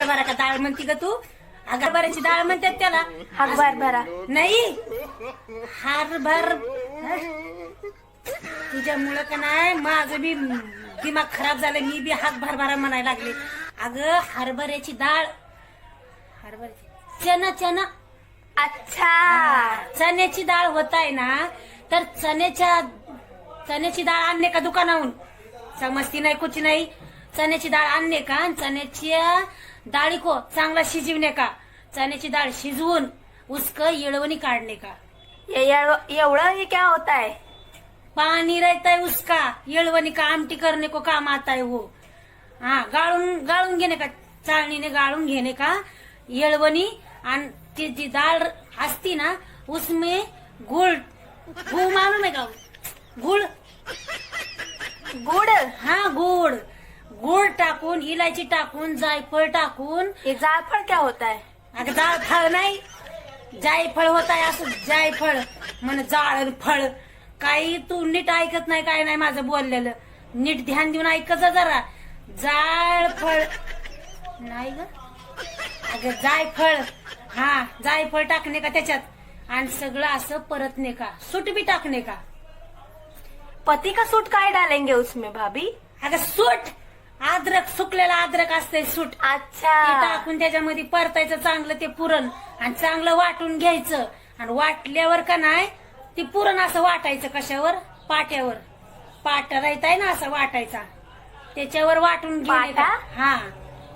हरभरा का डाळ म्हणती का तू? हरभऱ्याची डाळ म्हणतात त्याला. हरभरा नाही, हरभर. तुझ्यामुळं का नाही माझं बी दिमाग खराब झालं. मी बी हरभरा म्हणायला लागले. अगं डाळ हरभऱ्याची चना. अच्छा, चण्याची डाळ होत आहे ना, तर चण्याची डाळ आणणे का दुकानाहून? समजती नाही कुछ नाही. चण्याची डाळ आणणे का, चण्याच्या डाळी को चांगला शिजवणे का, चण्याची डाळ शिजवून उसका येळवणी काढणे का. एवढं हे क्या होता है? पानी रहता है उसका, येळवणी का आमटी करने को काम आता है वो. हाँ, गाळून घेणे का, चाळणीने गाळून घेणे का येळवणी. आणि ती जी डाळ असती ना उसमें गुड़ मालूम है का? गुड़. हाँ, गुड़ टाकून, इलायची टाकून, जायफळ टाकून. ये जायफळ क्या होता है? अगं जायफळ नाही, जायफळ होत आहे असं. जायफळ म्हण जाळ फळ. काही तू नीट ऐकत नाही, काय नाही माझं बोललेलं. नीट ध्यान देऊन ऐकत जा जरा. जायफळ नाही ग, अगं जायफळ. हा, जायफळ टाकणे का त्याच्यात, आणि सगळं असं परतणे का. सूट बी टाकणे का. पति का सूट काय डालेंगे उसमें भाभी? अगं सूट, अद्रक, सुकलेला अद्रक असतंय सूट. अच्छा, ते टाकून त्याच्यामध्ये परतायचं चांगलं ते पुरण, आणि चांगलं वाटून घ्यायचं. आणि वाटल्यावर का नाही ते पुरण असं वाटायचं. कशावर? पाट्यावर. पाटा राहताय ना असं वाटायचा, त्याच्यावर वाटून घेणे का. हा,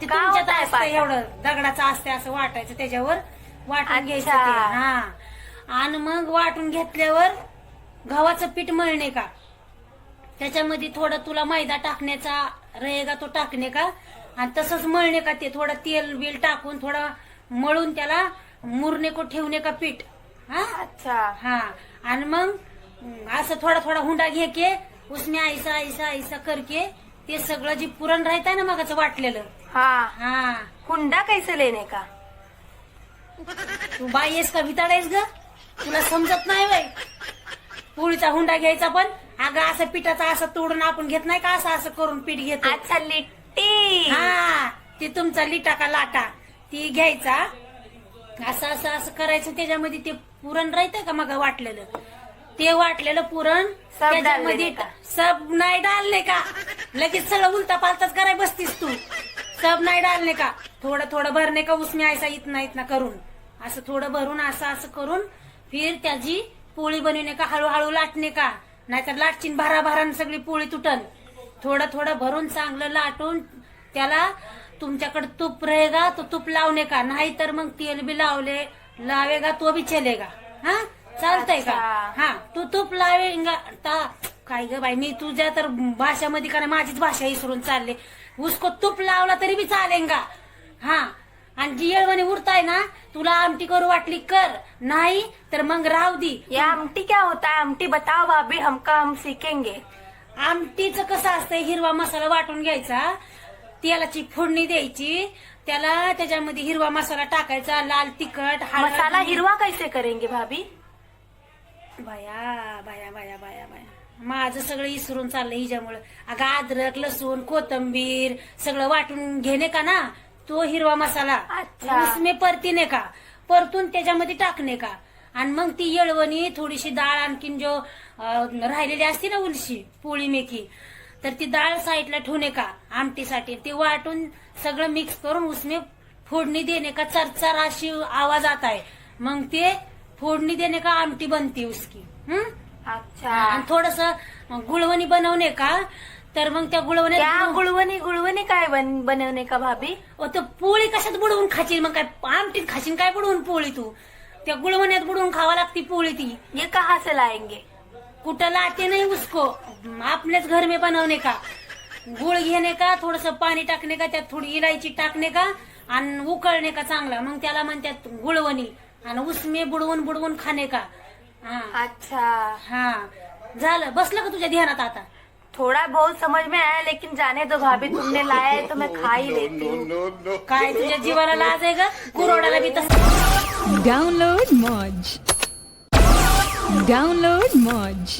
ते का तुमच्यात होताय असतं पाटा? एवढं दगडाचं असते असं वाटायचं, त्याच्यावर वाटून घ्यायचं अच्छा. ते. हा, आणि मग वाटून घेतल्यावर गव्हाचं पीठ मळणे का, त्याच्यामध्ये थोडं तुला मैदा टाकण्याचा रहेगा तो टाकणे का, आणि तसंच मळणे का. ते थोडं तेल बिल टाकून थोडं मळून त्याला मुरणे को ठेवणे का पीठ. हा, अच्छा, हा. आणि मग असं थोडा हुंडा घे के उसमें ऐसा करके ते सगळं जे पुरण राहताय ना मगाचं वाटलेलं. हाँ, हुंडा कैसे लेने का? तू बाई आहेस का भिताड आहेस ग? तुला समजत नाही वय. पोळीचा हुंडा घ्यायचा, पण अगं असं पिठाचा असं तोडून आपण घेत नाही का, असं करून पीठ घेतो. अच्छा, लिट्टी. हा, ते तुमचा लिटा का लाटा ती घ्यायचा. असं करायचं. त्याच्यामध्ये ते पुरण राहतंय का मग वाटलेलं, ते वाटलेलं पुरण सब त्याच्यामध्ये डालने का? सब नाही डालणे का. लगेच सगळं उलटा पालताच कराय बसतीस तू. सब नाही डालणे का, थोडं भरणे का उसमें ऐसा इतना करून, असं थोडं भरून असं करून फिर त्याची पोळी बनवणे का. हळूहळू लाटणे का, नाहीतर लाटचीन भराभरान सगळी पोळी तुटन. थोडं भरून चांगलं लाटून त्याला तुमच्याकडे तूप रहेगा तो तूप लावणे का, नाही तर मग तेल बी लावेगा तो भी चलेगा. हा, चालतंय का. अच्छा. हा, तू तूप लावेगा काय ग बाई, मी तुझ्या तर भाषामध्ये का नाही माझीच भाषा विसरून चालले. उसको तूप लावला तरी बी चालेगा. हा, आणि जी येळवणी उरताय ना, तुला आमटी करू वाटली कर, नाही तर मग राहू दी. ये आमटी क्या होता है? आमटी बताओ भाभी, हम सीखेंगे. आमटीचं कसं असतंय, हिरवा मसाला वाटून घ्यायचा, तेलाची फोडणी द्यायची, त्याला त्याच्यामध्ये हिरवा मसाला टाकायचा, लाल तिखट, हळद. मसाला हिरवा कैसे करेंगे भाभी? बाया, माझं सगळं इसरून चाललंय हिच्यामुळं. अगं अद्रक, लसूण, कोथंबीर सगळं वाटून घेणे का ना, तो हिरवा मसाला. अच्छा. उसमें परतीने का, परतून त्याच्यामध्ये टाकणे का. आणि मग ती येळवणी, थोडीशी डाळ आणखीन जो राहिलेली असते ना उलशी पोळी मेथी, तर ती डाळ साईडला ठेवणे का आमटीसाठी. ते वाटून सगळं मिक्स करून उसमें फोडणी देणे का. चरचर अशी आवाज आता है, मग ते फोडणी देणे का आमटी बनती उसकी. अच्छा, आणि थोडस गुळवणी बनवणे का, तर मग त्या क्या गुळवणी काय बनवणे का भाभी? तर पोळी कशात बुडवून खाशील मग, काय आमटीत खाशील काय बुडवून पोळी तू. त्या गुळवण्यात बुडवून खावा लागती पोळी ती. ये कहाँ से लाएंगे? कुठं लाटे नाही उसको, आपल्याच घर में बनवणे का. गुळ घेणे का, थोडस पाणी टाकणे का, त्यात थोडी इलायची टाकणे का, आणि उकळणे का चांगला, मग त्याला म्हणतात गुळवणी. आणि उसमे बुडवून खाणे का. हा, अच्छा, हा, झालं. बसलं का तुझ्या ध्यानात आता? थोड़ा बहुत समझ में आया, लेकिन जाने दो भाभी, तुमने लाया है तो मैं खा ही लेती हूँ. काय तुझ्या जीवाला लाज आहे ग? कुरोडाला बी तसं. Download Moj.